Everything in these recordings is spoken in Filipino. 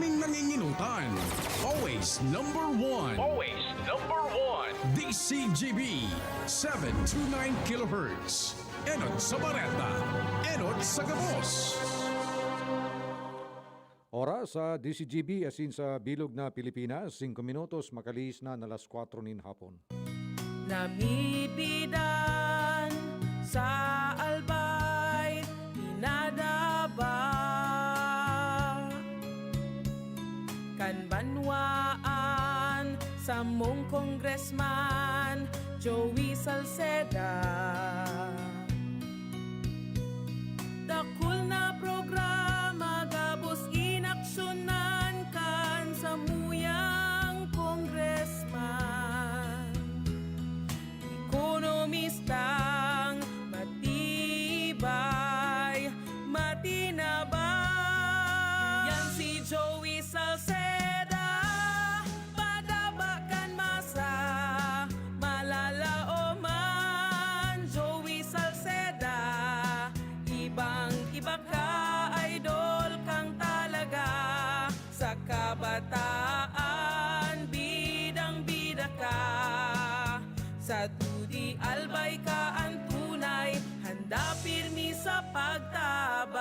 Maraming nanginginutan. Always number one. Always number one. DCGB 729 kHz. Enot sa Bareta. Enot sa Gabos. Oras sa DCGB asin sa Bilog na Pilipinas, 5 minutos makalis na alas 4 nin hapon. Namipidan sa albay, inadaba kan banwaan sa mong congressman Joey Salceda. Dakul na programa gabos inaksyonan kan sa muyang congressman. Ekonomistang matibay, matinabay. Yan si Joey Salceda, padabakan masa, malala o man. Joey Salceda, ibang-iba ka, idol kang talaga. Sa kabataan, bidang-bida ka. Sa tudi albay ka ang tunay, handa pirmi sa pagtabang.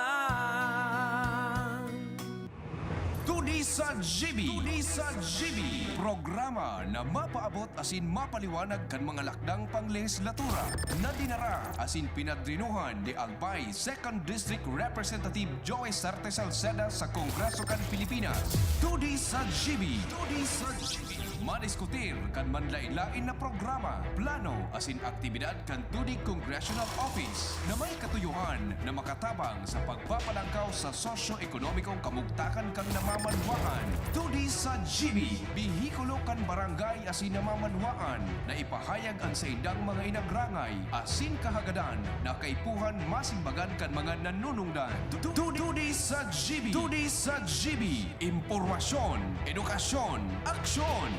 Tudi sa GB. Tudi sa GB. Programa na mapaabot asin mapaliwanag kan mga lakdang panglehislatura na dinara asin pinadrinuhan ni Albay 2nd District Representative Joey Sarte Salceda sa Kongreso kan Pilipinas. Tudi sa GB. Tudi sa GB. Madiskutir kan manlain-lain na programa, plano asin aktibidad kan tudi Congressional Office na may katuyuhan na makatabang sa pagpapalangkaw sa sosyo-ekonomikong kamugtakan kan namamanwaan. Tudi sa GB, bihikulo kan barangay asin namamanwaan na ipahayag ang sa indang mga inagrangay asin kahagadan na kaipuhan masimbagan kan mga nanunungdan. Tudi sa GB. Tudi sa GB. Impormasyon, edukasyon, aksyon.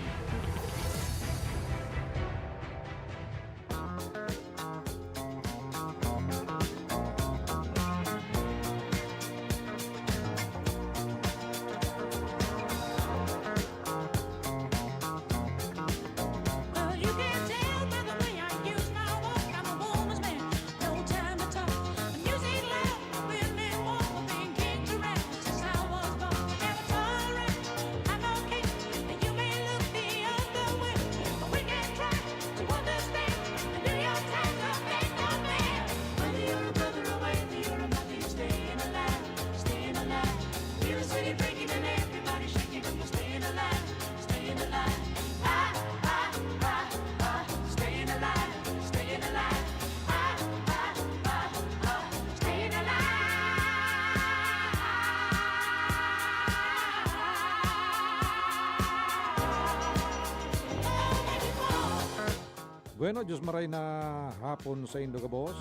Bueno, Diyos maray na hapon sa Indo Gabos.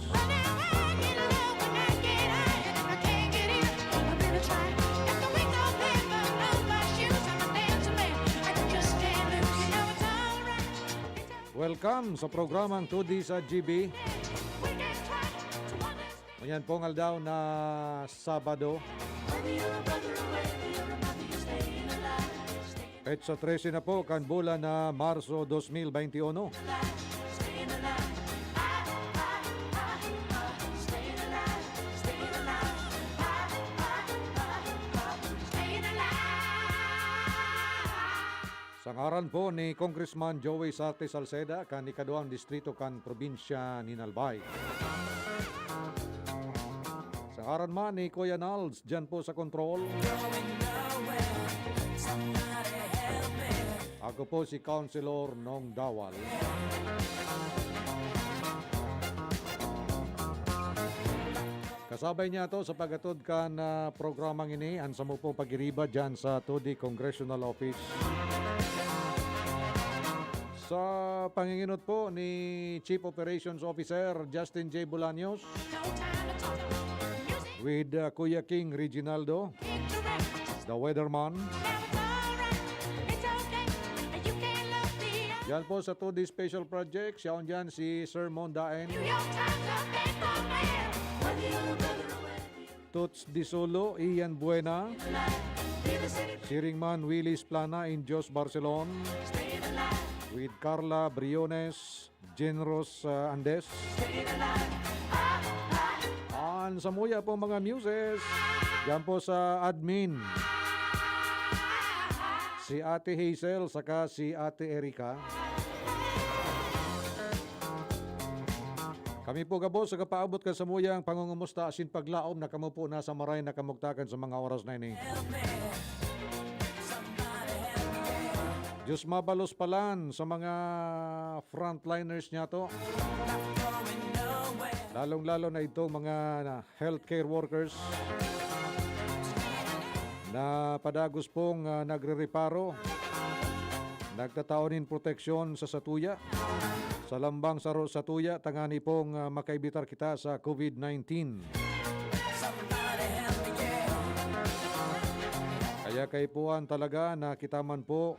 Welcome sa programang 2D sa GB. Ayan pong aldaw na Sabado. Petsa 13 na po kan bulan na Marso 2021. Sa ngaran po ni Congressman Joey Sarte Salceda, kan ikaduang distrito kan probinsya ni Albay. Sa ngaran man ni Kuya Nalds, dyan po sa control. Ako po si Councilor Nong Dawal. Kasabay niya to sa pagatod kan programang ini, ansa mo po pagiriba dyan sa 2D Congressional Office. Sa panginginot po ni Chief Operations Officer Justin J. Bolaños with Kuya King Reginaldo, the weatherman. Yan po sa 2D Special Project. Siya dyan si Sir Mondaen. Toots Di Solo, Ian Buena. Siringman Willis Plana in Jos Barcelon with Carla Briones, Generos Andes. Samuya po mga muses. Yan po sa admin. Si Ate Hazel saka si Ate Erika. Kami po gabo sa kapaabot ka sa muyang pangungumusta asin paglaom na kamo po nasa maray na kamugtakan sa mga oras na ini. Diyos mabalos palan sa mga frontliners niya to. Lalong-lalo na itong mga healthcare workers na padagos pong nagre-reparo, nagtataonin proteksyon sa satuya, sa lambang satuya, tangani pong makaibitar kita sa COVID-19. Kaya kaipuan talaga na kita man po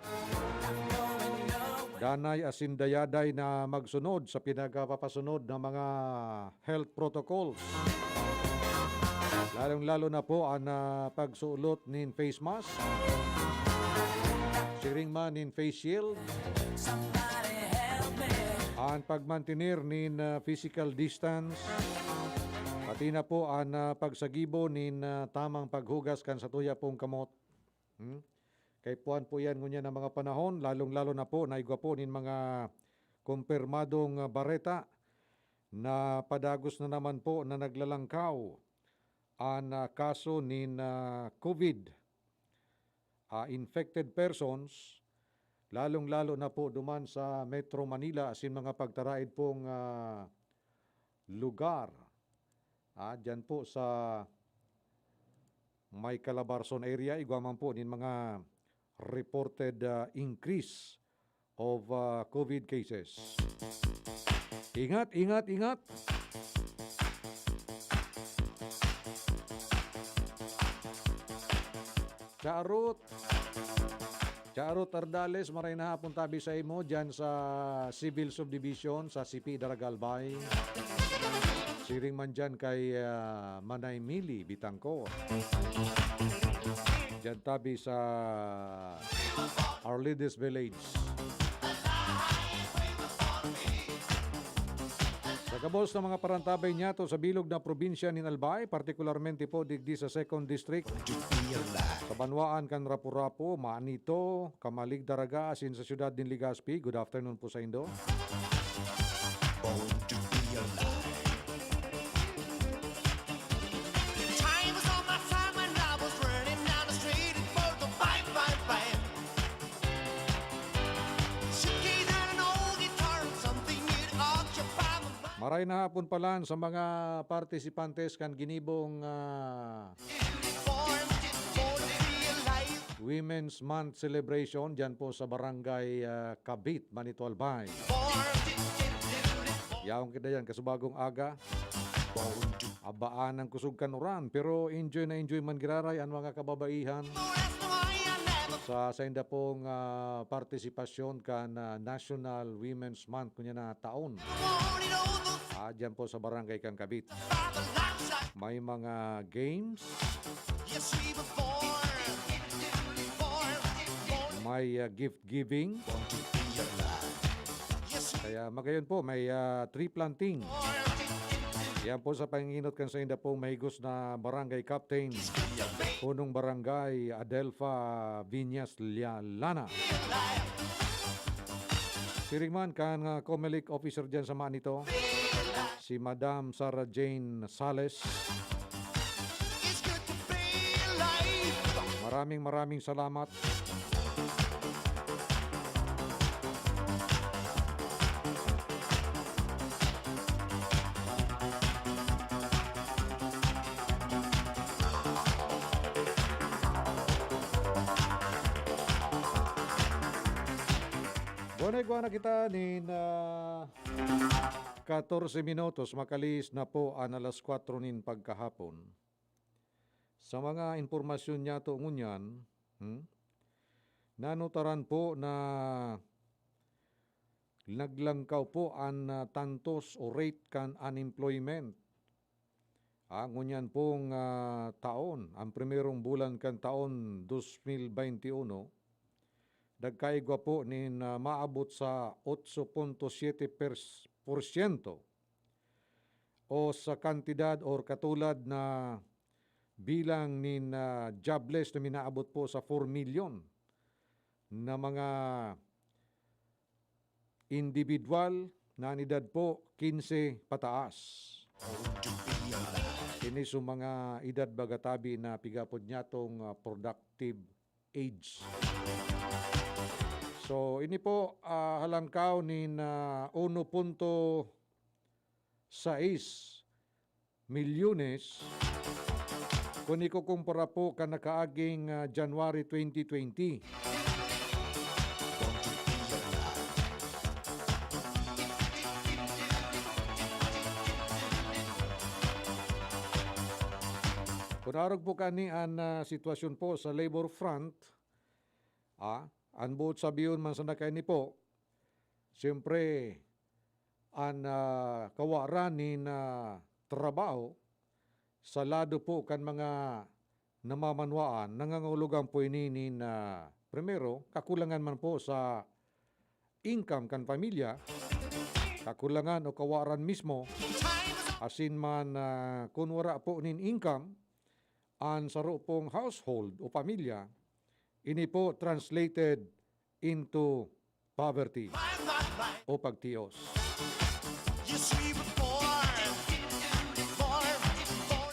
danay asin dayaday na magsunod sa pinagpapasunod ng mga health protocols. Lalong-lalo na po ang pagsuot nin face mask, siringman nin face shield, ang pagmantinir nin physical distance, pati na po ang pagsagibo nin tamang paghugas kan sa tuya pong kamot. Kay puan po yan ngunya ng mga panahon, lalong-lalo na po naigwa po nin mga kumpirmadong bareta na padagos na naman po na naglalangkaw ang kaso nin COVID infected persons, lalong-lalo na po duman sa Metro Manila asin mga pagtaraid pong lugar. Diyan po sa may Calabarzon area, igwa man po nin mga reported increase of COVID cases. Ingat, ingat, ingat! Charot Ardales, maray na hapon tabi sa imo dyan sa Civil Subdivision sa CP Daragalbay. Siring man dyan kay Manay Mili Bitangko. Dyan tabi sa Arlides Village. Sa kabos ng mga parantabay niya to sa bilog na probinsya ni Albay, partikularmente po digdi sa 2nd District, sa Banwaan kan Rapu-Rapu, Manito, Kamalig Daraga, asin sa siyudad din Legazpi. Good afternoon po sa Indo. Maray na hapon palan sa mga partisipantes kan ginibong Women's Month celebration dyan po sa Barangay Kabit, Manito, Albay. Yaong kita yan, kasubagong aga. Abaan ang kusog kanuran, pero enjoy na enjoy man giraray ang mga kababaihan sa inda pong partisipasyon kan National Women's Month kunya na taon. Dyan po sa Barangay Kang Kabit. May mga games, may gift giving, kaya magayon po may tree planting. Yan po sa panginginot kan sa inda pong mahigos na Barangay Captain, punong Barangay Adelfa Viñas Lana. Siringman kan Comelec officer dyan sa Manito, si Madam Sarah Jane Sales. Maraming salamat. Bonegwa na kita nin 14 minutos, makalis na po ang alas 4 nin pagkahapon. Sa mga informasyon niya to ngunyan, nanutaran po na naglangkaw po ang tantos o rate kan unemployment Ngunyan pong taon, ang primerong bulan kan taon 2021, nagkaigwa po nin maabot sa 8.7% o sa kantidad or katulad na bilang nin jobless na minaabot po sa 4 million na mga individual na edad po 15 pataas. Ini sa mga edad bagatabi na pigapod niya tong productive age. So ini po halangkaw ni 1.6 milyones kung ikukumpara po ka nakaaging January 2020. Kunarog po kani ang sitwasyon po sa labor front, ang buot sabiyon man sa nakay ni po, siyempre, ang kawaran ni trabaho, sa lado po kan mga namamanwaan, nangangulugan po ini primero, kakulangan man po sa income kan pamilya, kakulangan o kawaran mismo, asin man kung wala po nin income, ang saro pong household o pamilya, ini po translated into poverty o pagtiyos.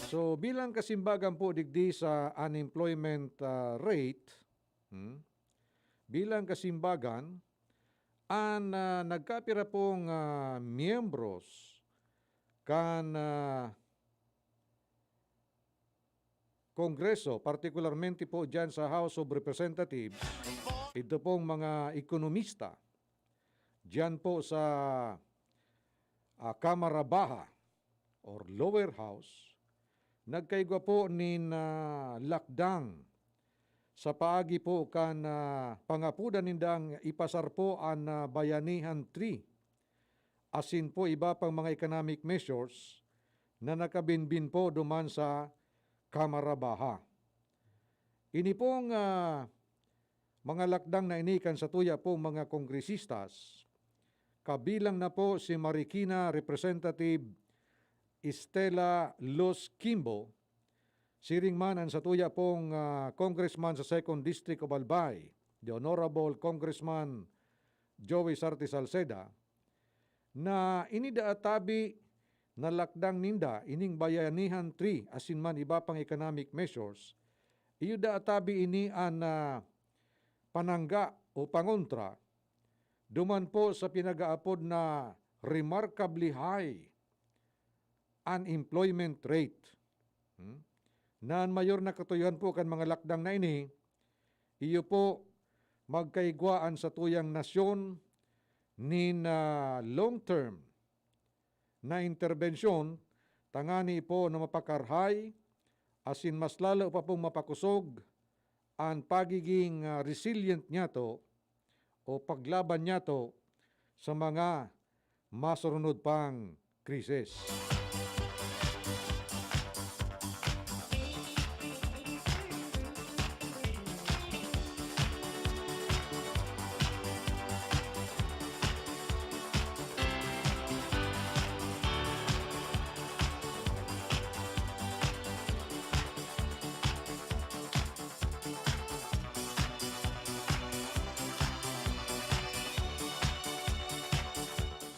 So bilang kasimbagan po digdi sa unemployment rate, bilang kasimbagan, ang nagkapira pong miyembros kan Kongreso, particularmente po dyan sa House of Representatives, ito pong mga ekonomista, dyan po sa Kamara Baha or Lower House, nagkaigwa po nin lakdang sa paagi po kan pangapudan nindang ipasar po ang Bayanihan 3, asin po iba pang mga economic measures na nakabinbin po duman sa Kamara Baha. Ini pong mga lakdang na inikan sa tuya pong mga kongresistas, kabilang na po si Marikina Representative Estela Los Kimbo, siring man ang sa tuya pong congressman sa 2nd District of Albay, the Honorable Congressman Joey Sarte Salceda, na inidaatabi na lakdang ninda ining Bayanihan 3 asin man iba pang economic measures, iyo daatabi ini ang panangga o pangontra duman po sa pinagaapod na remarkably high unemployment rate. Na mayor na katuyuhan po kan mga lakdang na ini, iyo po magkaigwaan sa tuyang nasyon nin long-term na interbensyon, tangani po na mapakarhay, asin mas lalo pa pong mapakusog ang pagiging resilient niya to o paglaban niya to sa mga masurunod pang krisis.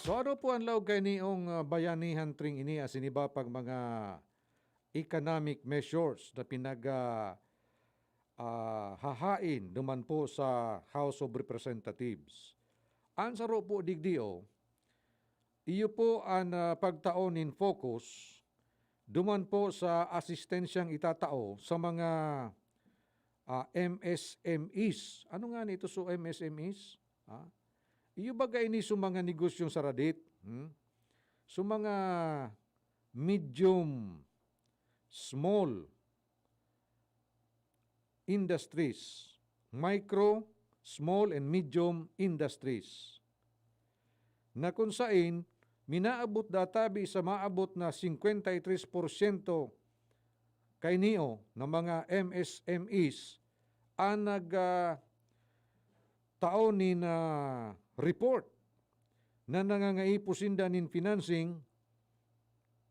So ano po ang laog kay niong Bayanihan 3 ini asin iba pag mga economic measures na hahain duman po sa House of Representatives. Ansaro po digdio, iyo po ang pagtaon in focus duman po sa asistensyang itatao sa mga MSMEs. Ano nga nito so MSMEs? Iyo bagay ni sa mga negosyong saradit, sa mga medium, small industries, micro, small and medium industries, na kung saan minaabot databi sa maabot na 53% kay niyo ng mga MSMEs ang taon ni na report na nangangaipusinda nin financing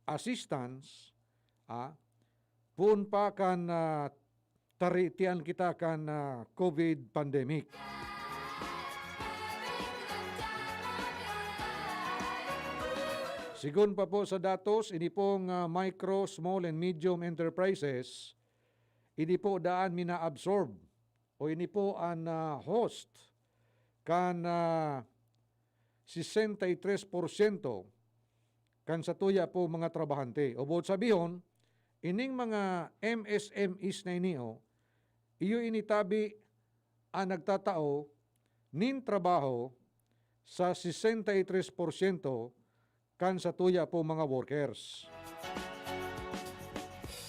assistance pun pa kan taritian kita kan COVID pandemic. Sigun pa po sa datos, ini pong micro, small, and medium enterprises, ini po daan mina-absorb o ini po ang host kan 63% kan sa tuya po mga trabahante. O buot sabihin, ining mga MSMEs na iniyo, iyo initabi ang nagtatao nin trabaho sa 63% kan sa tuya po mga workers.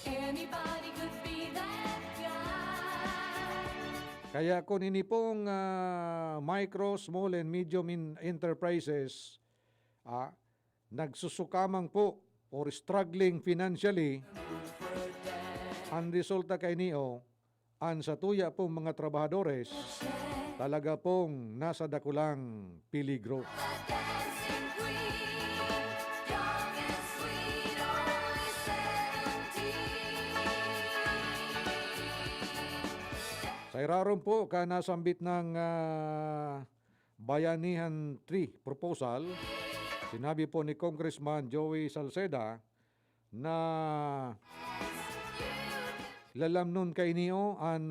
Anybody could be that guy. Kaya kung ini pong micro, small, and medium enterprises nagsusukamang po or struggling financially, ang resulta kay niyo, ang sa tuya pong mga trabahadores, talaga pong nasa dakulang peligro. Dancing queen, young and sweet, only 17. Sa iraron po, kanasambit ng Bayanihan 3 proposal, sinabi po ni Congressman Joey Salceda na lalamnon kay niyo ang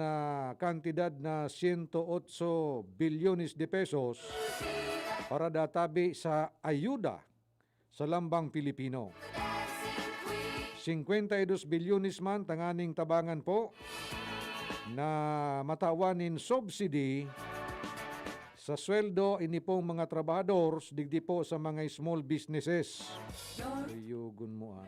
kantidad na 108 bilyones de pesos para databi sa ayuda sa lambang Pilipino. 52 bilyones man tanganing tabangan po na matawanin subsidy sa sweldo ini pong mga trabahadores digdi po sa mga small businesses. Ayugun mo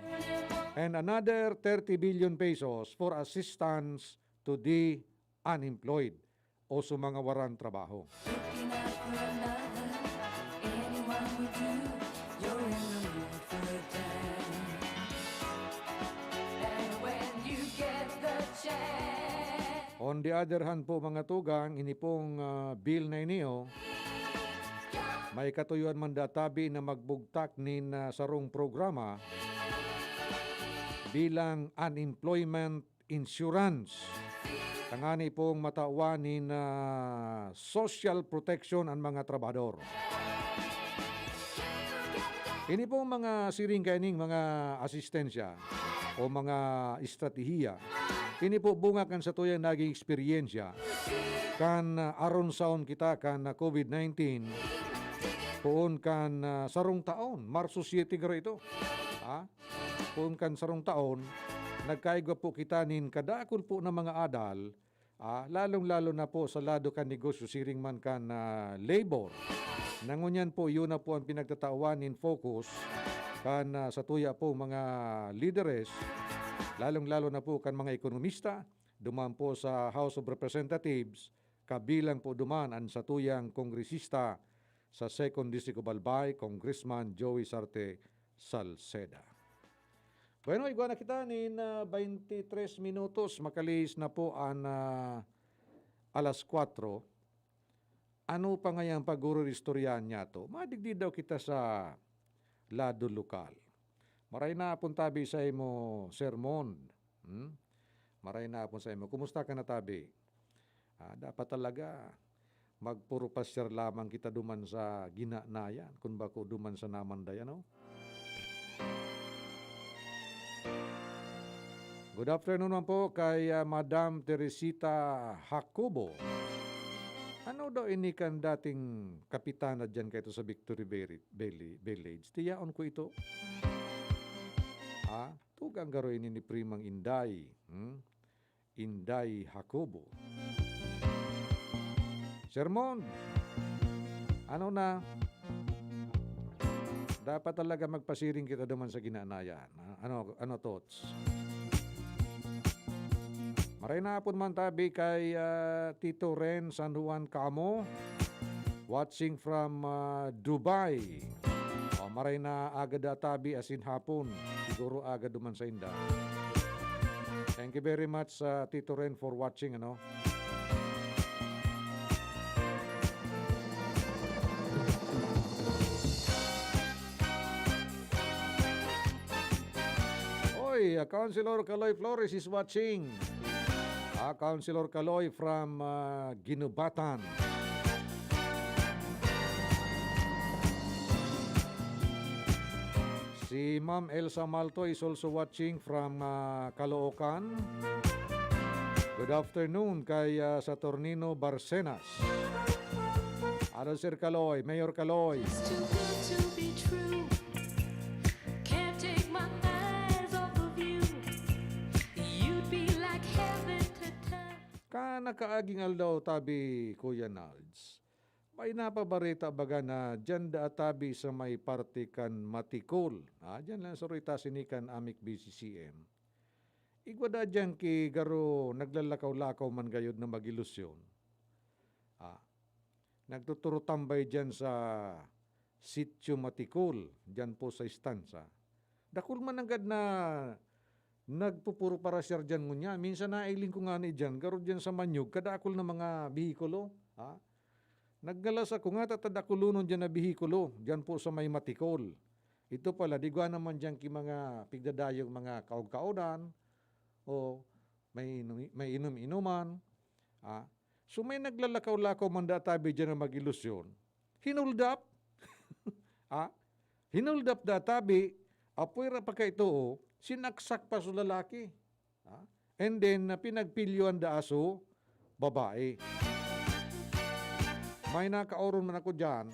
and another 30 billion pesos for assistance to the unemployed o sa mga waran trabaho. Looking out for another, anyone would do. You're in the mood for a dance. And when you get the chance, On the other hand po mga tugang, ini pong bill na iniyo, may katuyuan man databi na magbugtak nin sarong programa bilang unemployment insurance. Tangani pong matawanin na social protection ang mga trabador. Ini pong mga siring kaining mga asistensya o mga estratehiya. Ini po bunga kan sa tuyang naging eksperyensya kan aron saon kita kan COVID-19 poon kan sarong taon, Marso 7 garo ito. Poon kan sarong taon, nagkaigwa po kita nin kadakol po ng mga adal, lalong-lalo na po sa lado kan negosyo siring man kan labor. Nangunyan po, yun na po ang pinagtatawan in focus kan sa tuya po mga leaders, lalong-lalo na po kan mga ekonomista, duman po sa House of Representatives, kabilang po duman ang sa tuyang kongresista sa 2nd District of Albay, Congressman Joey Sarte Salceda. Bueno, igwa na kita nin 23 minutos, makalis na po ang alas 4. Ano pa ngayang pag-ururistoryan niya to? Madigdi daw kita sa lado lokal. Maray na apon tabi sa imo sermon. Maray na apon sa imo. Kumusta ka na tabi? Dapat talaga magpuro pasyar lamang kita duman sa ginanayan. Kung bako duman sa namandayan, no? Good afternoon naman po kay Madam Teresita Jacobo. Ano daw ini kan dating kapitana dyan kayo sa Victory Village? Tiyaon ko ito. Tugang garo ini ni Primang Inday. Inday Jacobo. Sermon, ano na? Dapat talaga magpasiring kita duman sa ginanayan. Ano thoughts? Maray na po man tabi kay Tito Ren San Juan Camo, watching from Dubai. maray na agad atabi asin hapon. Siguro agad duman sa inda. Thank you very much, Tito Ren, for watching, ano. Oy, Councilor Kaloy Flores is watching. Councilor Kaloy from Ginubatan. Si Ma'am Elsa Malto is also watching from Caloocan. Good afternoon kay Saturnino Barcenas. Ano, Sir Kaloy, Mayor Kaloy? It's too good to be true. Can't take my eyes off of you. You'd be like heaven to touch. Nakaaging aldaw tabi Kuya Nalds. May napabarita baga na dyan da tabi sa may partikan Matikol. Dyan lang sa rita sinikan amik BCCM. Igwada dyan ki garo naglalakaw-lakaw man gayod na magilusyon. Nagtuturo tambay dyan sa Sitio Matikol, dyan po sa istansa. Dakul man agad na nagpupuro para siya dyan ngunya. Minsan nailing ko nga ni dyan, garo dyan sa Manyog, kadakul na mga bihikulo. Naggalas ako nga tatadakulunon dyan na bihikulo, dyan po sa may Matikol. Ito pala, digwa naman dyan ki mga pigdadayong mga kaog-kaodan o may inom-inuman. So may naglalakaw-lakaw man databi dyan na mag-ilusyon. Hinuldap. Hinuldap databi, apoy pa ka ito, sinaksak pa sa lalaki. And then, pinagpilyuan da aso, babae. May nakauron man ako dyan,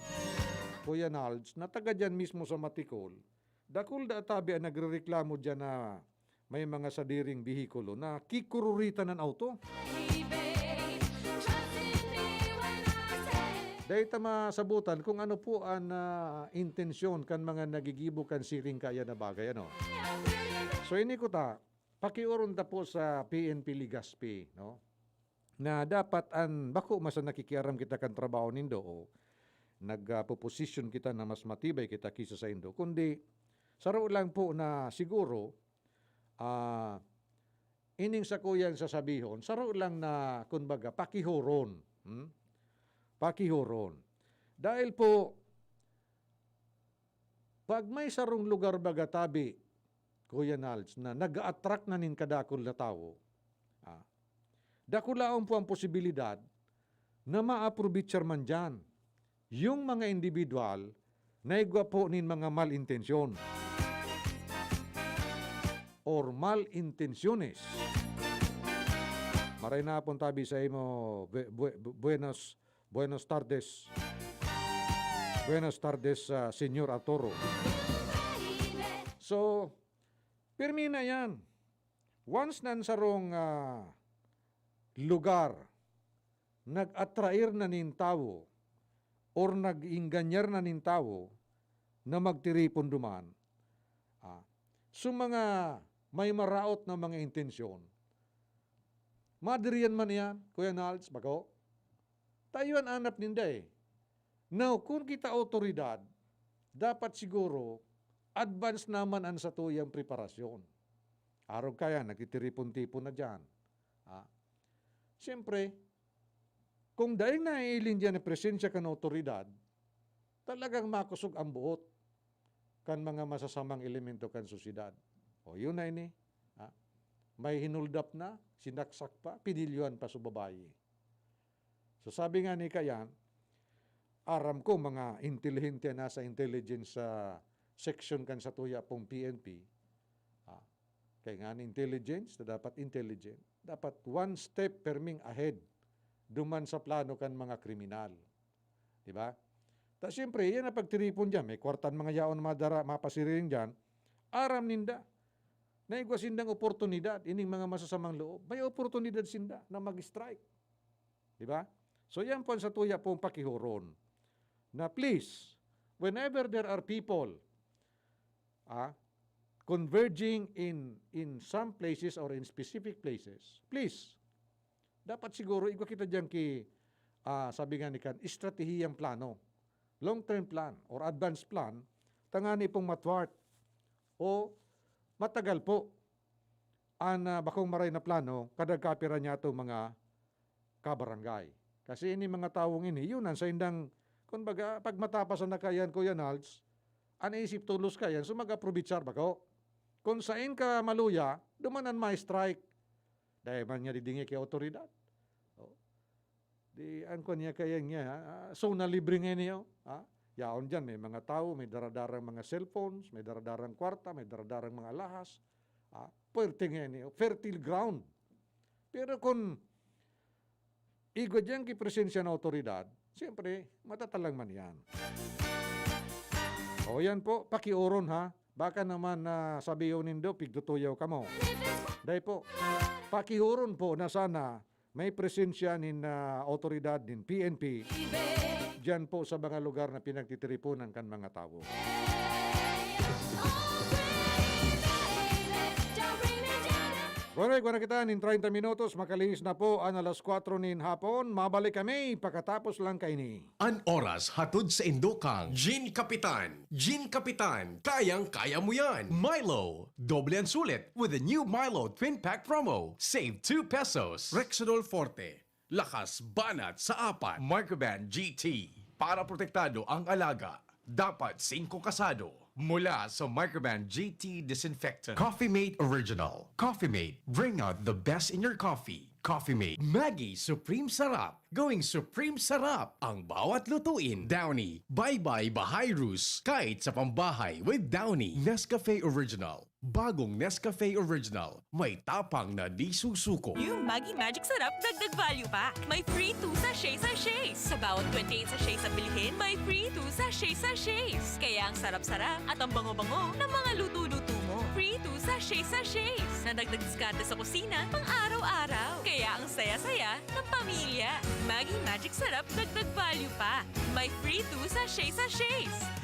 Kuya Nalds, na taga dyan mismo sa Matikol. Dakul da tabi ang nagrereklamo dyan na may mga sadiring bihikulo na kikururitan ng auto. Hey, babe, trust in me when I say. Dahil masabutan kung ano po ang intensyon kan mga nagigibo kan siring kaya na bagay. Ano? So ini ko ta, pakiuron ta po sa PNP Ligaspi, no? Na dapat an bako masa nakikiaram kita kan trabaho nindo o nagpo-position kita na mas matibay kita kisa sa indo. Kundi saro lang po na siguro ining sa kuyang sasabihon, saro lang na kumbaga pakihuron. Pakihuron. Dahil po pag may sarong lugar baga tabi, Kuya Nalds, na nag-attract na nin kadakol na tao, dakulaon po ang posibilidad na ma-approbitcher man dyan yung mga individual na igwa po nin mga malintensyon or malintensyones. Maray na pong tabi sa imo, buenos tardes. Buenos tardes, Senyor Arturo. So, pirmi na yan. Once nansarong lugar, nag-atrair na nin tao or nag-inganyar na nin tao na magtiripon duman. So mga may maraot na mga intensyon, madiriyan man yan, Kuya Nalds, bako, tayo ang anap ninda eh. Now, kung kita otoridad, dapat siguro advance naman ang sa tuyang preparasyon. Araw kaya, nagtitiripon-tipon na dyan. Siyempre, kung dahil naiilin dyan na presensya ka ng otoridad, talagang makusog ang buot kan mga masasamang elemento kan susidad. O yun na ini. May hinuldap na, sinaksak pa, pinilyuan pa sa babae. So sabi nga ni Kayan, aram ko mga intelihente na sa intelligence section kan sa tuya pong PNP, kaya nga ni intelligence, na dapat intelligent, dapat one step perming ahead duman sa plano kan mga kriminal. Diba? Tapos siyempre, yan na pagtiripon dyan, may kwartan mga yaon madara, mapasiring dyan, aram ninda, na igwa sindang oportunidad, ining mga masasamang loob, may oportunidad sinda na mag-strike. Diba? So yan po sa tuya pong pakihuron, na please, whenever there are people, converging in some places or in specific places, please, dapat siguro, igwa kita dyan sabi nga ni Kan, estratehiyang plano, long-term plan or advanced plan tangani pong matwart o matagal po ang bakong maray na plano kadag kapira niya itong mga kabarangay. Kasi ini mga tawong ini, yun ang sa indang, kumbaga, pag matapasan na kayan, Kuya Nalds, anaisip tulos kayan, so mag-aprobitsar ba ko? Kung sain ka maluya, dumanan may strike. Dahil man niya didingi kay otoridad. O, di, ang ko niya kayan niya, so na libre nga niyo, yaon dyan, may mga tao, may daradarang mga cellphones, may daradarang kwarta, may daradarang mga lahas. Puwerte nga niyo, fertile ground. Pero kung igod yan kipresensya na otoridad, siyempre, matatalang man yan. O yan po, pakiuron ha. Baka naman sabihin nindo, pigtutuyaw ka mo. Dahil po, pakiuron po na sana may presensya nin otoridad din PNP dyan po sa mga lugar na pinagtitiripunan kan mga tao. Correct, wala kita nin 30 minutos, makalinis na po ang alas 4 nin hapon. Mabalik kami pagkatapos lang kaini. An oras hatod sa Indokang. Gin Kapitan. Gin Kapitan. Kayang-kaya mo yan. Milo. Doble ang sulit with the new Milo Twin Pack promo. Save 2 pesos. Rexidol Forte. Lakas banat sa apat. Microban GT. Para protektado ang alaga. Dapat 5 kasado. Mula sa Microban GT Disinfectant. Coffee Mate Original. Coffee Mate. Bring out the best in your coffee. Coffee Mate. Maggie Supreme Sarap. Going Supreme Sarap ang bawat lutuin. Downy. Bye-bye Bahay Roos. Kahit sa pambahay with Downy. Nescafe Original. Bagong Nescafe Original. May tapang na di susuko. Yung Maggi Magic Sarap, dagdag value pa. May free 2 sachets. Sa bawat 28 sachets na bilhin, may free 2 sachets. Kaya ang sarap-sarap at ang bango-bango ng mga luto-luto mo. Free 2 sachets. Na dagdag diskarte sa kusina pang araw-araw. Kaya ang saya-saya ng pamilya. Maggi Magic Sarap, dagdag value pa. May free 2 sachets.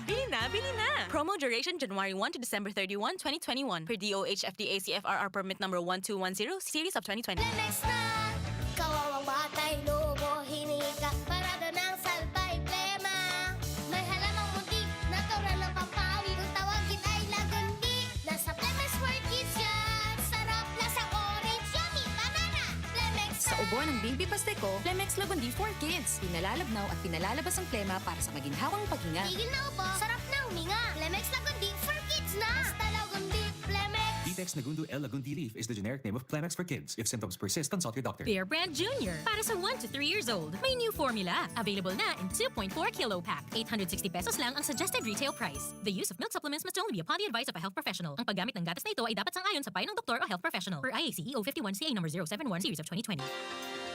Bili na, bili na! Promo duration January 1 to December 31, 2021 per DOH FDA CFRR permit number 1210 series of 2020. Lemex na! Kawawang batay, lobo, hinika, parada ng salbay, plema. May halamang muntik, natural ng pampawi, kung tawagin ay lagandi. Nasa Lemex World Kids yan! Sarap, lasang orange, yummy, banana! Lemex na! Sa ubo ng Baby Pasteco, Lemex Lagundi for Kids. Pinalalabnaw at pinalalabas ang plema para sa maginhawang paghinga. Tigil na upo, sarap na huminga. Lemex Lagundi for Kids na! Basta Lagundi, Lemex! Detex Nagundu L. Lagundi Leaf is the generic name of Plemex for kids. If symptoms persist, consult your doctor. Bear Brand Junior. Para sa 1 to 3 years old. May new formula. Available na in 2.4 kilo pack. 860 pesos lang ang suggested retail price. The use of milk supplements must only be upon the advice of a health professional. Ang paggamit ng gatas na ito ay dapat sang-ayon sa payo ng doktor o health professional. Per IAC EO 51 CA number 071 series of 2020.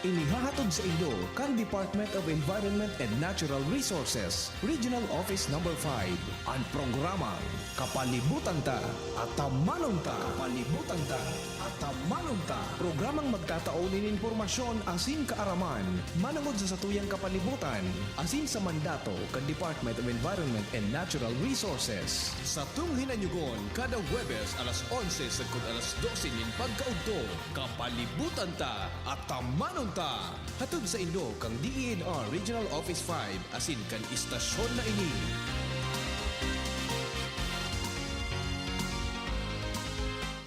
Inihahatod sa inyo kan Department of Environment and Natural Resources, Regional Office Number 5, ang programang Kapalibutan Ta at Tamanong Ta. Kapalibutan Ta at Tamanong Ta. Programang magtataon ng impormasyon asin kaaraman, manangod sa satuyang kapalibutan, asin sa mandato kan Department of Environment and Natural Resources. Sa tunghinanyugon, kada Huwebes alas 11 sa alas 12 nin pagkaugto, Kapalibutan Ta at Tamanong Ta. Hatod sa Indo kang DENR Regional Office 5 asin kan istasyon na ini.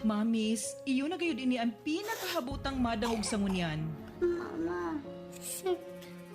Mamis, iyo na gayud ini ang pinakahabutang madangog sa ngunyan. Mama, sick.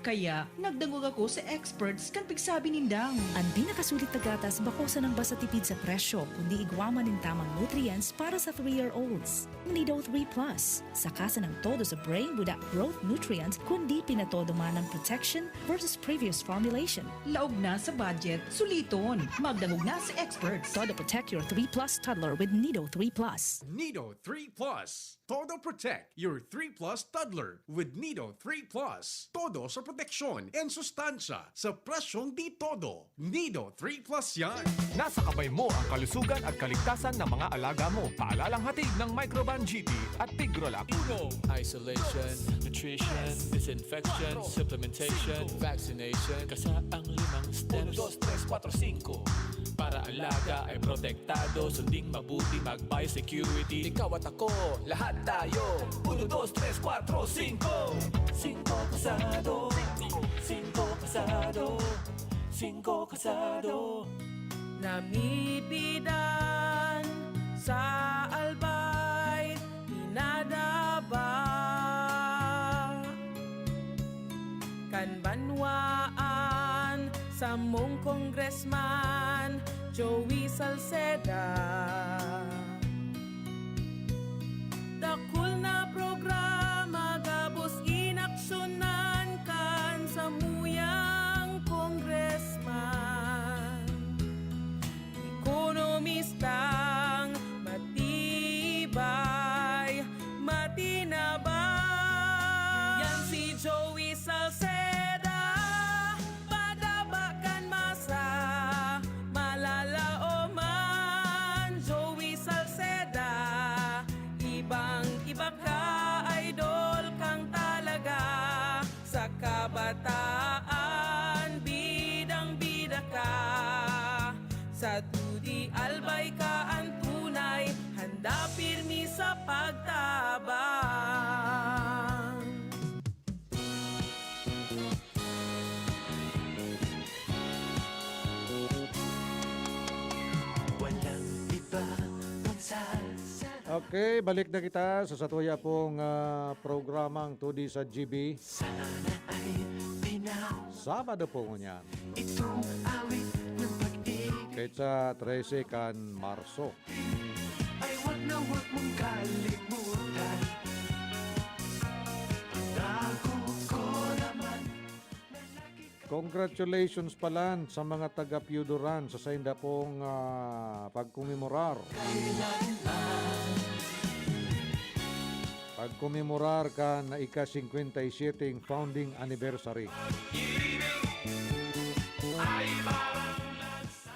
Kaya, nagdangog ako sa experts kan pigsabi nindang. Ang pinakasulit na gatas bako sa nang basta tipid sa presyo kundi igwaman ng tamang nutrients para sa 3-year-olds. Nido 3 Plus. Sa kasa ng todo sa brain budak growth nutrients kundi pinatodo man ng protection versus previous formulation. Laog na sa budget, suliton. Magdangog na sa experts. Todo protect your 3 Plus toddler with Nido 3 Plus. Nido 3 Plus. Todo protect your 3 Plus toddler with Nido 3 Plus. Todo sa proteksyon and sustansya sa presyong di todo. Nido 3 Plus yan. Nasa kamay mo ang kalusugan at kaligtasan ng mga alaga mo. Paalalang hatid ng Microban GT at Tigrolac. Isolation, nutrition, disinfection, supplementation, vaccination. Kasaang 5 steps. 1, 2, 3, 4, 5. Para alaga ay protektado, sunding mabuti, mag-biosecurity. Ikaw at ako, lahat tayo. 1, 2, 3, 4, 5. 5 kasado. 5 kasado. 5 kasado. Namipidan sa albay pinadaba kan banwaan sa mong congressman Joey Salceda. Dakul na programa gabos inaksyonan kan sa muyang congressman. Ekonomistang matibay, matinabay. Yan si Joey Salceda, padabakan masa, malalaoman. Joey Salceda, ibang-iba ka, idol kang talaga. Sa kabataan, bidang-bida ka. Sa tudi albay ka ang tunay, handa pirmi sa pagtabang. Walang iba magsasala. Okay, balik na kita sa satuya pong programang 2D sa GB. Sana ay Sabado po ngunyan. itong awit ng pag-ibig Kahit sa 13 kan Marso. ay wag na wag mong kalimutan. Dako ko naman na lagi ka Congratulations pala sa mga taga-Piudoran sa sainda pong pagkumemorar. Pagkumemorar ka na ika-57 founding anniversary.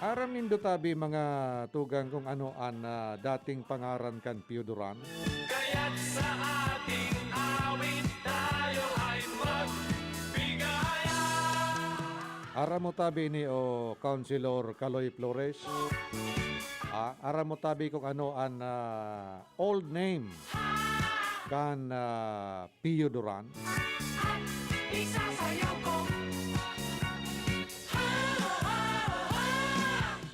Aram nindo tabi mga tugang kung ano ang dating pangaran kan Piudoran. kaya't sa ating awit tayo ay magbigaya. Aram mo tabi ni Councilor Caloy Flores. Aram mo tabi kung ano ang old name kan Piudoran. Isasayaw ko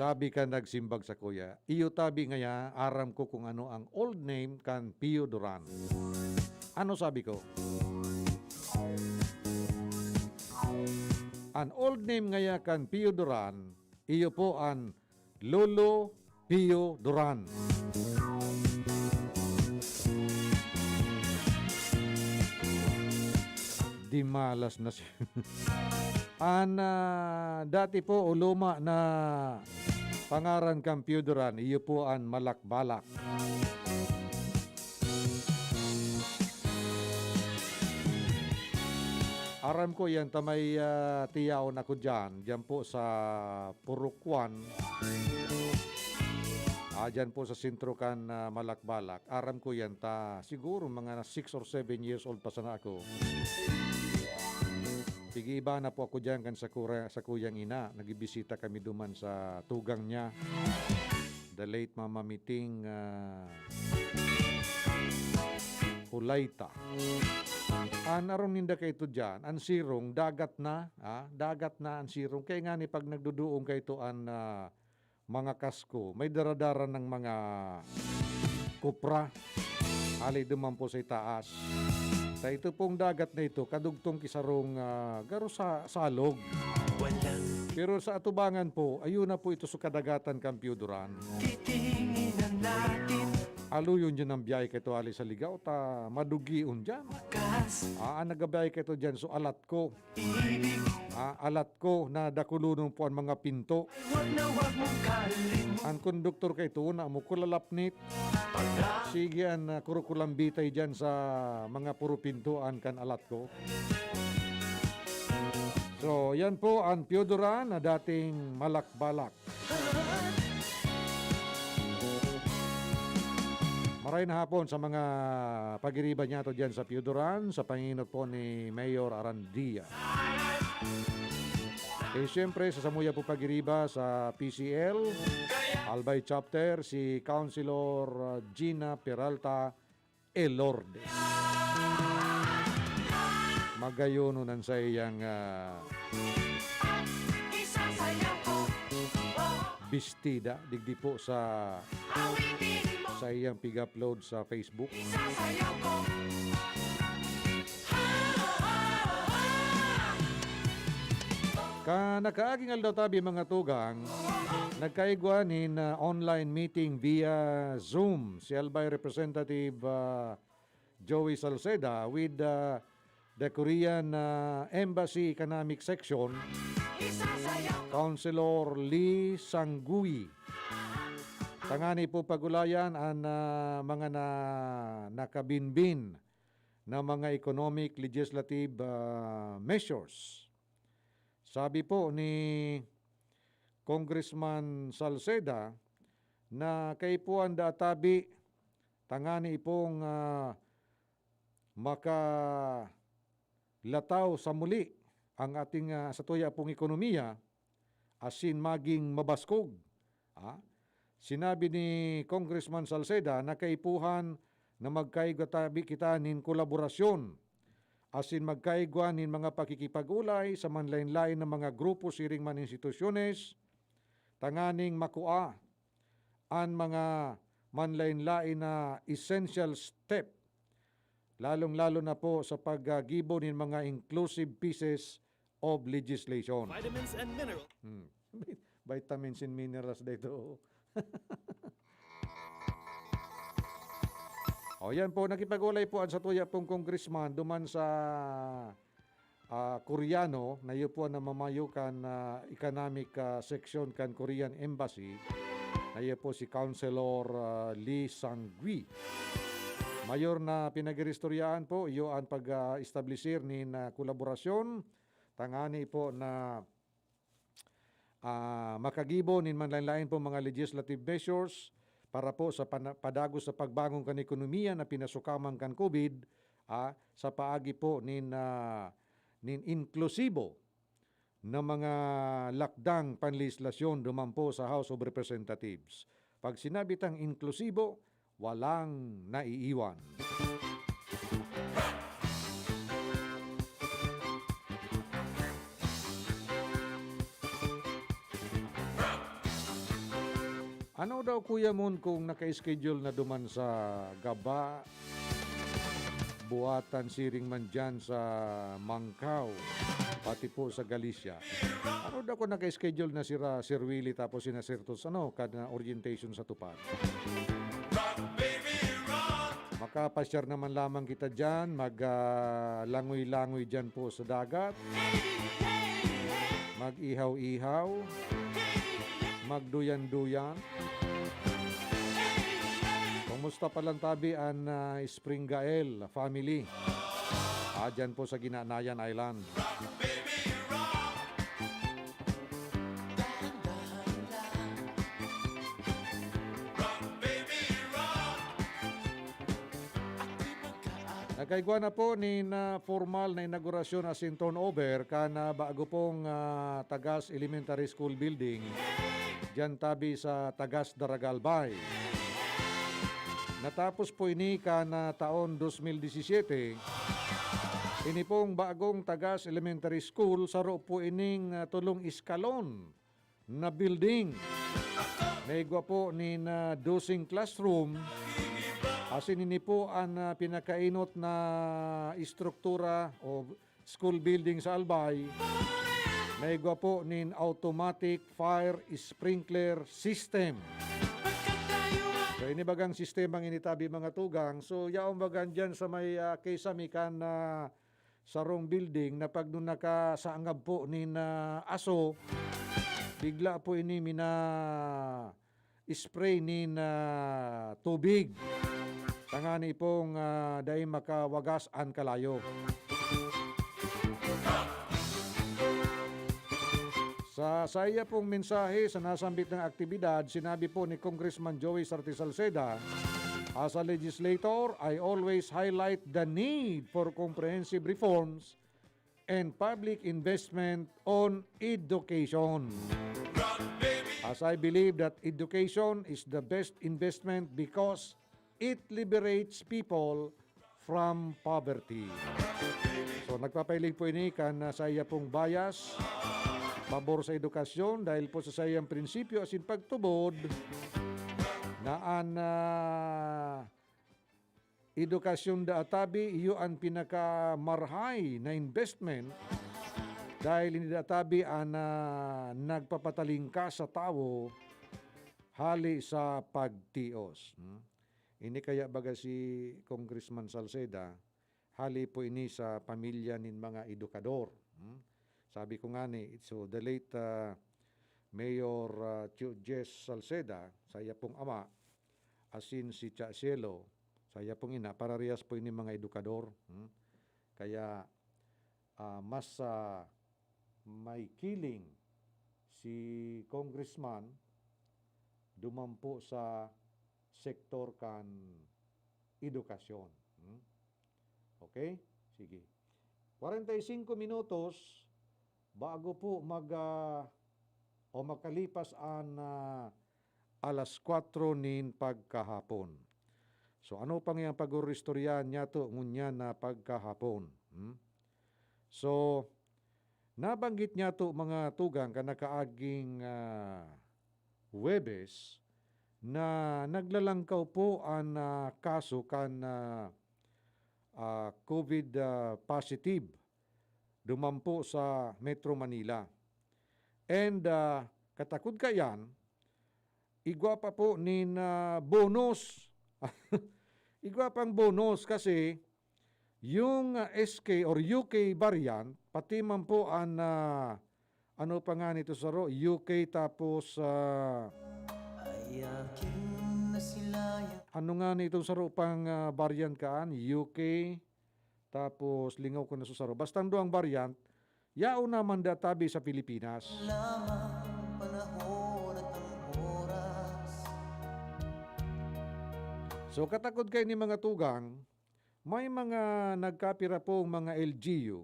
Sabi ka nagsimbag sa kuya, iyo tabi ngaya, aram ko kung ano ang old name kan Piudoran. Ano sabi ko? Ang old name ngaya kan Piudoran, iyo po ang Lolo Pio Duran. Di malas na siya. Dati po uluma na pangaran kang Piudoran, iyo po ang Malakbalak. Aram ko yan, tamay tiyaon ako dyan po sa Purukwan. Dyan po sa sentro kan Malakbalak. Aram ko yan, siguro mga 6 or 7 years old pa sana ako. Pigi-iba na po ako dyan kan sa kuyang ina. Nagibisita kami duman sa tugang niya. The late Mama Miting Hulayta. Naroon ninda kayo ito dyan. Ang sirong, dagat na ang sirong. Kaya nga ni pag nagduduong kayo ito ang mga kasko, may daradara ng mga kupra. Ali duman po sa itaas. Sa ito pong dagat na ito, kadugtong kisarong garo sa salog. Pero sa atubangan po, ayun na po ito sa kadagatan kang Piudoran. titinginan natin Aluyon dyan ang biyay kayo ali sa ligaw, madugiun dyan. Nagabiyay kayo dyan, so alat ko. Alat ko na dakulunong po ang mga pinto. wag na wag mong kalimutan. Ang konduktor kayo na mo kulalapnit. Sige ang kurukulang bitay dyan sa mga puro pintuan kan alat ko. So, yan po ang Piudoran na dating Malakbalak. Maray na hapon sa mga pagiriba niya to dyan sa Piudoran, sa panginot po ni Mayor Arandia. Siyempre, sa Samuya po pagiriba sa PCL, Albay Chapter, si Councilor Gina Peralta Elorde. Magayonunan sa iyang Bistida, digdi po sa iyang pig-upload sa Facebook. Nakaaging aldaw tabi mga tugang, nagkaigwanin online meeting via Zoom si Albay Representative Joey Salceda with the Korean Embassy Economic Section, Councilor Lee Sang-gui. Tangani po pagulayan ang mga nakabinbin na mga economic legislative measures. Sabi po ni Congressman Salceda na kay po ang databi tangani pong makalataw sa muli ang ating sa tuya pong ekonomiya asin maging mabaskog. Sinabi ni Congressman Salceda na kaipuhan na magkaigatabi kita nin kolaborasyon asin magkaigwa nin mga pakikipag-ulay sa manlain-lain ng mga grupo siring man institusyones, tanganing makua ang mga manlain-lain na essential step, lalong-lalo na po sa paggibo nin mga inclusive pieces of legislation. Vitamins and minerals. Vitamins and minerals dito. O yan po, nakipag-ulay po sa tuya pong congressman duman sa Koreano na iyo po na mamayukan economic section kan Korean Embassy na iyo po si Councilor Lee Sang-gui. Mayor na pinag-istoryaan po iyo ang pag-establisir ni kolaborasyon tangani po na makagibo nin manlain-lain po mga legislative measures para po sa padagos sa pagbangong kan ekonomiya na pinasukamang kan COVID sa paagi po nin inklusibo na mga lakdang panlegislasyon duman po sa House of Representatives. Pag sinabi tang inklusibo, walang naiiwan. Ano daw Kuya Mon kung naka-schedule na duman sa Gaba, buhatan siring man dyan sa Mangkaw, pati po sa Galicia. Ano daw kung naka-schedule na Sir Willie tapos sina Sir Tos, kada orientation sa Tupad? Makapasyar naman lamang kita dyan, maglangoy-langoy dyan po sa dagat, mag-ihaw-ihaw, magduyan-duyan. Kumusta palang tabi ang Springgael family? Dyan po sa Ginanayan Island. Nakaigwa na po ni formal na inaugurasyon asin turnover kana bago pong Tagas Elementary School Building dyan tabi sa Tagas Daragalbay. Natapos po ini kana taon 2017. Ini pong bagong Tagas Elementary School saro po ining tulong iskalon na building. Naigwa po ni dosing classroom. Asin ini po ang pinakainot na istruktura o school building sa Albay. Naigwa po nin automatic fire sprinkler system. So ini bagang sistemang initabi mga tugang. So yaong bagan dyan sa may kaysamikan na sarong building na pag nung nakasaangab po nin aso, bigla po ini mina spray nin tubig. Tangani pong dahil makawagas an kalayo. Sa saya pong mensahe sa nasambit ng aktibidad, sinabi po ni Congressman Joey Salceda, as a legislator, I always highlight the need for comprehensive reforms and public investment on education. As I believe that education is the best investment because it liberates people from poverty. So nagpapailing po ini kan sa iya pong bias pabor sa edukasyon dahil po sa sayang prinsipyo asin pagtubod na an edukasyon da atabi iyo ang pinakamarhay na investment dahil hindi da atabi ang nagpapatalingka sa tao hali sa pagtios. Ini kaya baga si Congressman Salceda, hali po ini sa pamilya nin mga edukador. Sabi ko nga ni, so the late Mayor Jess Salceda, saya pong ama, asin si Cha Cielo, saya pong ina, parehas po ini mga edukador. Kaya mas may kiling si Congressman dumampo sa sektor kan edukasyon. Okay? Sige. 45 minutos bago po makalipas ang alas 4 nin pagkahapon. So ano pang yung pag-uristorya niya to ngunya na pagkahapon. So nabanggit niya to mga tugang kanakaaging Huwebes na naglalangkaw po ang kaso kan COVID positive dumampo sa Metro Manila. And katakod kayan, igwa pa po nin bonus. Igwa pang bonus kasi yung SK or UK variant, pati man po ang ano pa nga nito sa UK tapos ano nga nito sa pang variant kaan, UK tapos lingaw ko na sa basta doang variant, yao naman databi sa Pilipinas. So katakod kayo ni mga tugang, may mga nagkapira po mga LGU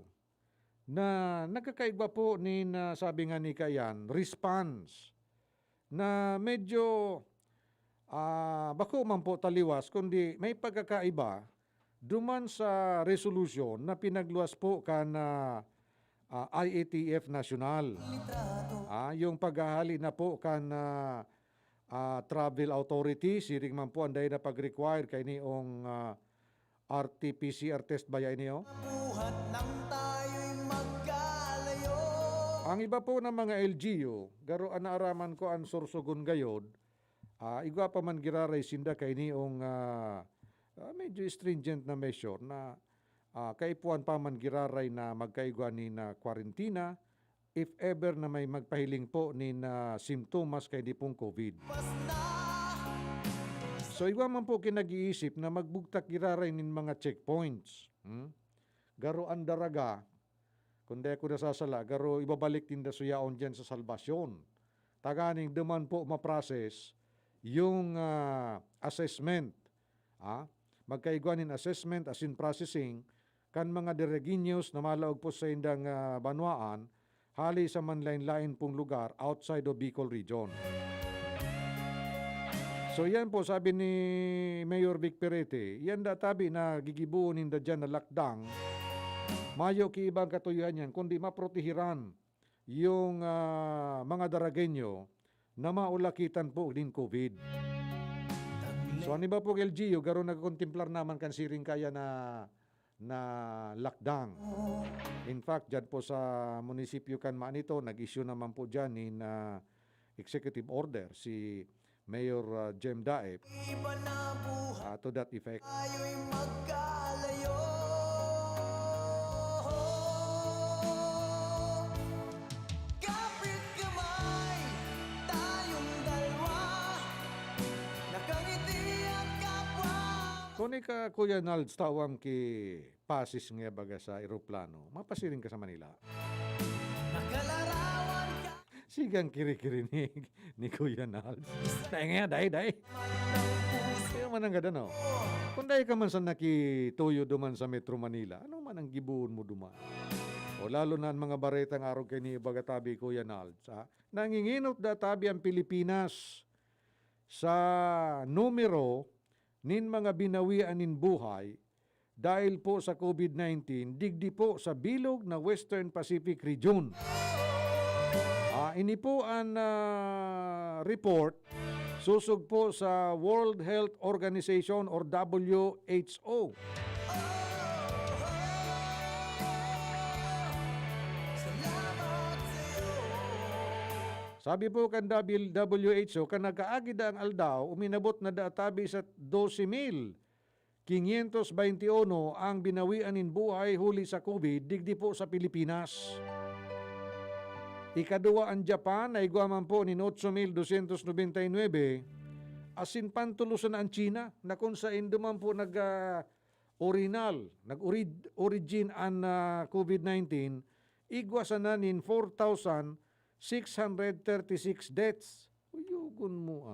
na nagkakaigba po ni sabi nga ni Kayan, response na medyo bako man po taliwas kundi may pagkakaiba duman sa resolution na pinagluwas po kan IATF National. Yung paghahali na po kan travel authority, siring man po anday na pag-require kay niong RT-PCR test ba yan niyo? Ang iba po ng mga LGU, garo anaaraman ko ang sursugon gayod, igwa pa man giraray sinda kay niong medyo stringent na measure na kaipuan pa man giraray na magkaigwa ni na kwarentina if ever na may magpahiling po ni na simptomas kay di pong COVID. So igwa man po kinag-iisip na magbugtak giraray nin mga checkpoints. Garo ang daraga, kundi ako nasasala, garo ibabalik tinda suyaon dyan sa salbasyon. Taganing duman po maprocess yung assessment. Magkaigwanin assessment as in processing kan mga dereginyos na malaog po sa indang banwaan hali sa manlain-lain pong lugar outside of Bicol region. So yan po sabi ni Mayor Vic Perete, yan databi na gigibuon ninda dyan na lakdang mayo ki ibang katuyuan yan kundi maprotehiran yung mga daragenyo na maulakitan po din COVID. So ano ba po LGU, garo nagkontemplar naman kan siring kaya na lakdang. In fact, dyan po sa munisipyo kan Manito, nag-issue naman po dyan in executive order si Mayor Jem Daep to that effect. Kung ka Kuya Nalds tawam ki pasis nga baga sa aeroplano, mapasiring ka sa Manila. Sigang kiri-kiri ni Kuya Nalds. Dahil nga, dahi. Kaya man ang gada, no? Kung dahil ka man sa nakituyo duman sa Metro Manila, ano man ang gibuon mo duman? O lalo na ang mga baretang araw kay ni Bagatabi Kuya Nalds. Nanginginot databi ang Pilipinas sa numero nin mga binawian nin buhay dahil po sa COVID-19, digdi po sa bilog na Western Pacific Region. Ini po ang report susog po sa World Health Organization or WHO. Sabi po kan WHO, kan nagkaagid ang aldaw, uminabot na databi sa 12,521 ang binawian in buhay huli sa COVID, digdi po sa Pilipinas. Ikaduwa ang Japan, ay guwaman po ni 8,299, asin pantulusan ang China, na kung sa induman po nag-origin ang COVID-19, igwasan na nin 4,636 deaths. Uyugon mo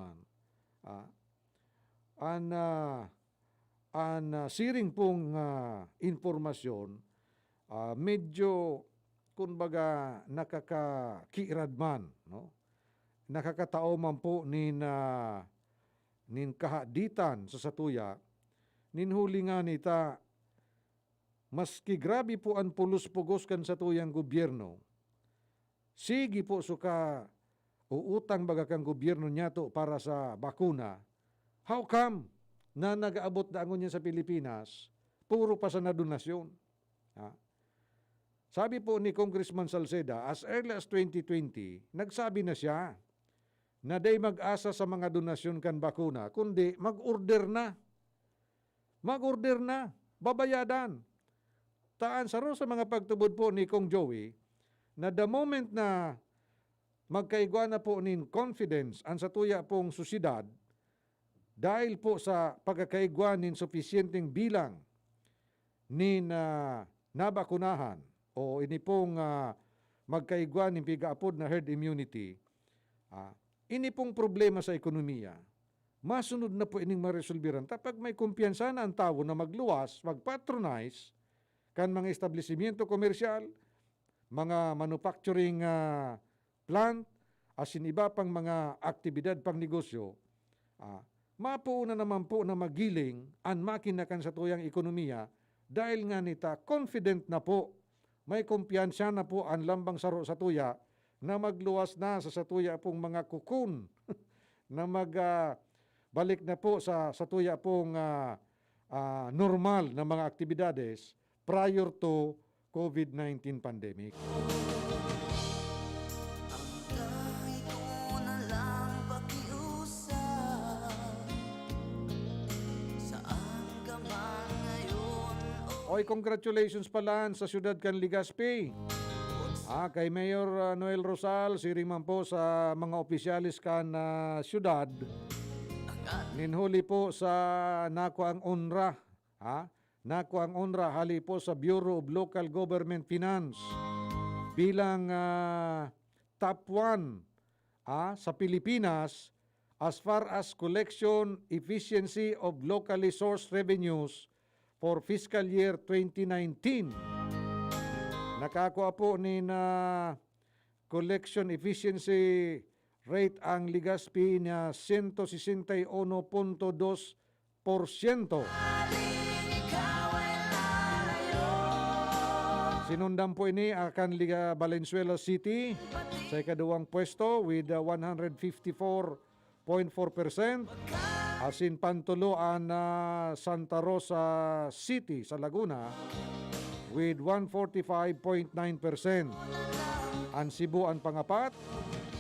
siring pong informasyon, medyo kumbaga nakakakiirad man, no? Nakakatao man po nin kahaditan sa satuya, nin huli nga nita, maski grabe po ang pulos-pugos kan satuyang gobyerno, sige po suka uutang baga kang gobyerno niya to para sa bakuna, how come na nag-aabot daangon niya sa Pilipinas, puro pa sa nadonasyon? Sabi po ni Congressman Salceda, as early as 2020, nagsabi na siya na day mag-asa sa mga donasyon kan bakuna, kundi mag-order na. Mag-order na, babayadan. Taan sa sa mga pagtubod po ni Kong Joey, na the moment na magkaigwa na po nin confidence ang satuya pong susidad, dahil po sa pagkakaigwa nin sufisyenteng bilang nin nabakunahan, o ini pong magkaigwa ng pigaapod na herd immunity, ini pong problema sa ekonomiya, masunod na po ining maresolbiran. Tapag may kumpiyansa na ang tao na magluwas, magpatronize, kan mga establishmento komersyal, mga manufacturing plant, asin iba pang mga aktibidad pang negosyo, mapuuna naman po na magiling ang makina kan sa tuyang ekonomiya, dahil nga nita, confident na po, may kumpiyansa na po ang lambang saro sa tuya na magluwas na sa satuya pong mga kukun na magbalik na po sa satuya pong normal na mga aktibidades prior to COVID-19 pandemic. Oy, congratulations pala sa siyudad kan Legazpi. Kay Mayor Noel Rosal, siring man po sa mga opisyalis kan siyudad. Ninhuli po sa naku ang onra. Naku ang onra hali po sa Bureau of Local Government Finance bilang top 1 sa Pilipinas as far as collection efficiency of locally sourced revenues for fiscal year 2019. Nakakuha po ni collection efficiency rate ang Legazpi na 161.2%. Sinundan po ini akan Liga Valenzuela City sa ikaduwang pwesto with 154.4%. Asin pantuloan na Santa Rosa City sa Laguna with 145.9%. Ang Cebu ang pangapat,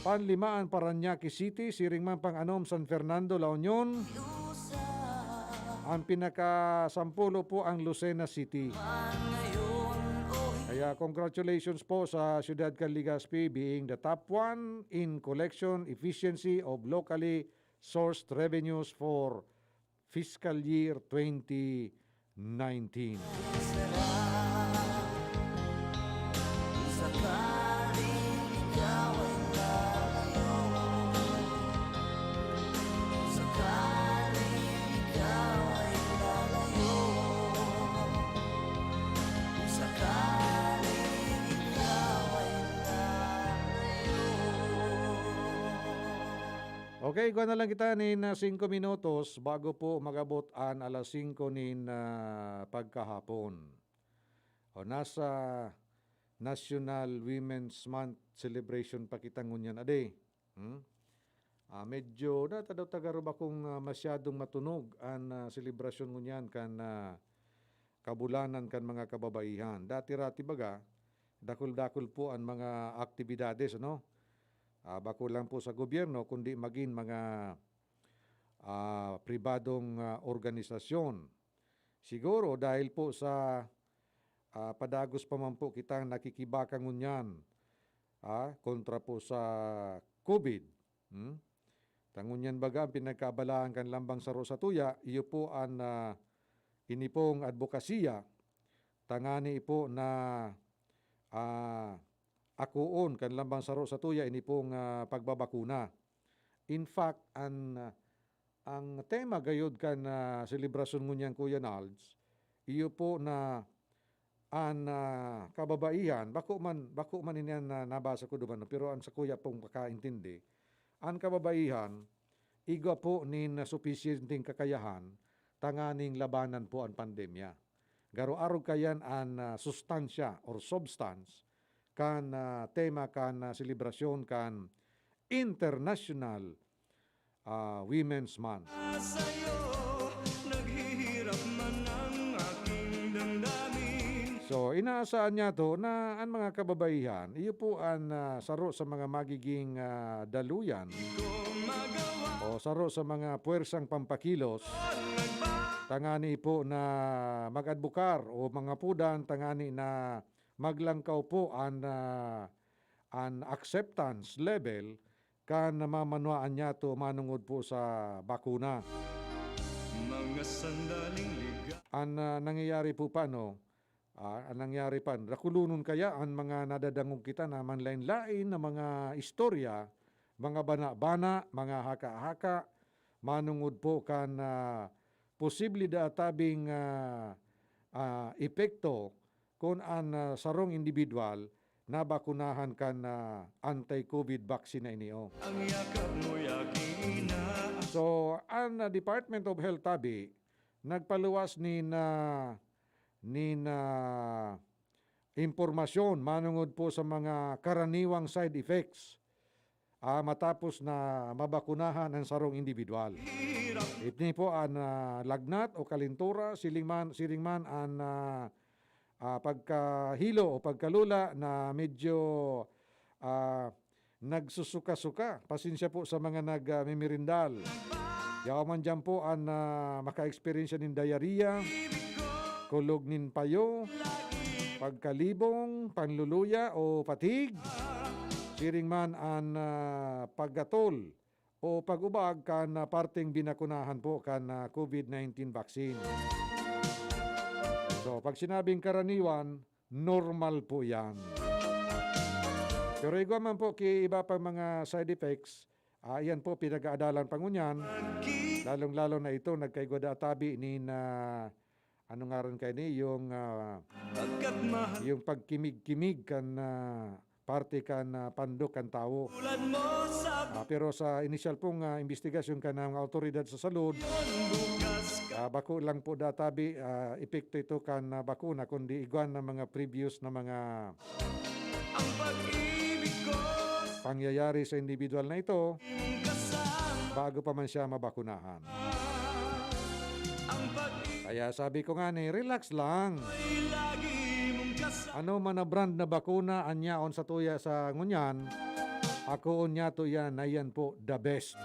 panlimaan Parañaque City, siring man pang-anom San Fernando, La Union. Ang pinaka-sampulo po ang Lucena City. Kaya congratulations po sa Ciudad Can Legazpi being the top 1 in collection efficiency of locally sourced revenues for fiscal year 2019. Okay, igual na lang kita nin 5 minutos bago po magabot ang alas 5 nin pagkahapon. O nasa National Women's Month celebration pa kita ngunyan ade. Medyo natadaw tagaro ba kung masyadong matunog ang selebrasyon ngunyan kan kabulanan kan mga kababaihan. Dati-rati baga, dakul-dakul po ang mga aktibidades, ano? Bako lang po sa gobyerno, kundi maging mga pribadong organisasyon. Siguro dahil po sa padagos pa man po kitang nakikibaka ngunyan kontra po sa COVID. Tangunyan baga, pinagkabalaan kan lambang saro sa tuya, iyo po ang inipong advokasya, tangani po na akuon kan lambang saro sa tuya, inipong pagbabakuna. In fact, ang tema gayod kan selebrasyon ngunyan Kuya Nalds, iyo po na ang kababaihan, bako man iniyan na nabasa ko duman, pero ang sa kuya pong pakaintindi, ang kababaihan, iga po nin sufficienting kakayahan, tanganing labanan po ang pandemya. Garo-arog kayan ang sustansya or substance kan tema kan selebrasyon kan International Women's Month. So, inaasahan niya to na ang mga kababaihan, iyo po ang saro sa mga magiging daluyan o saro sa mga puwersang pampakilos, tangani po na mag-adbukar o mga pudan, tangani na maglangkaw po ang acceptance level kan mamanuaan niya to manungod po sa bakuna. Ang nangyayari po paano? Ang nangyari pa, nakulunon kaya ang mga nadadangog kita na manlain-lain na mga istorya, mga bana-bana, mga haka-haka, manungod po kan posible da tabing epekto kung ang sarong individual na bakunahan kan anti-COVID vaccine na iniyo. So, ang Department of Health tabi, nagpaluwas ni impormasyon manungod po sa mga karaniwang side effects matapos na mabakunahan ang sarong individual. Ito po ang lagnat o kalintura, siringman ang pagkahilo o pagkalula na medyo nagsusuka-suka. Pasensya po sa mga nagmimirindal. Yaman dyan po ang maka-experience ng diarrhea, kulog nin payo, pagkalibong, panluluya o patig, siring man ang paggatol o pag-ubag kan parteng binakunahan po kan COVID-19 vaccine. So, pag sinabing karaniwan, normal po yan. Pero igwa man po ki iba pang mga side effects, yan po pinag-aadalan pangunyan, lalong-lalo na ito nagkaigwada tabi ni ano nga rin kayo ni, yung pagkimig-kimig kan parte kan pandok kan tao. Pero sa initial pong investigasyon kan ng autoridad sa salud, bako lang po databi, epekto ito kan bakuna, kundi iguan na mga previous na mga pangyayari sa individual na ito, bago pa man siya mabakunahan. Kaya sabi ko nga ni, relax lang. Ano man na brand na bakuna, anyaon sa tuya sa ngunyan, ako unya to yan, na yan po the best.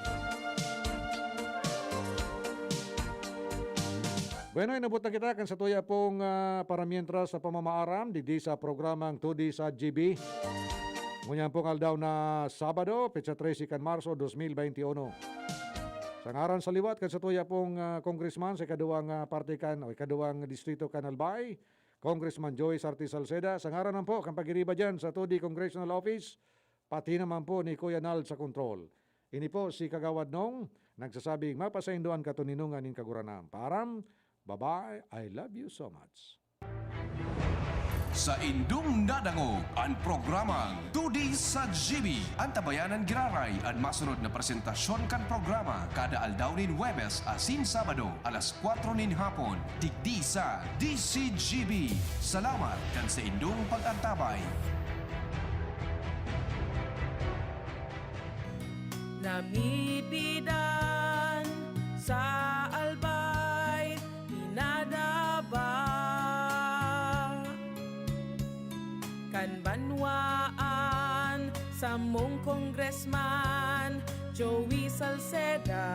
Bueno, inabot na kita kan sa tuya pong paramientra sa pamamaaram, di sa programang 2D sa GB. Ngunyan pong aldaw na Sabado, petsa 13 kan Marso 2021. Sa ngaran sa liwat, kan sa tuya pong congressman sa ikaduwang partikan o ikaduwang distrito kan Albay, Congressman Joey Sarti Salceda. Sa ngaran naman po, kan pag-iriba dyan sa 2D Congressional Office, pati naman po ni Kuya Nald sa control. Ini po si Kagawad Nong, nagsasabing mapasainduan katuninungan in kaguranam. Param, bye-bye, I love you so much. Sa indung nadangog ang programang Tudi sa GB. Ang tabayanan giraray ang masunod na presentasyon kan programa kada aldaw nin Huwebes asin Sabado alas 4 nin hapon. Digdi sa DCGB. Salamat kan sa indung pag-antabay. Namipidan sa albay, pinadaba kan banwaan sa mong congressman Joey Salceda.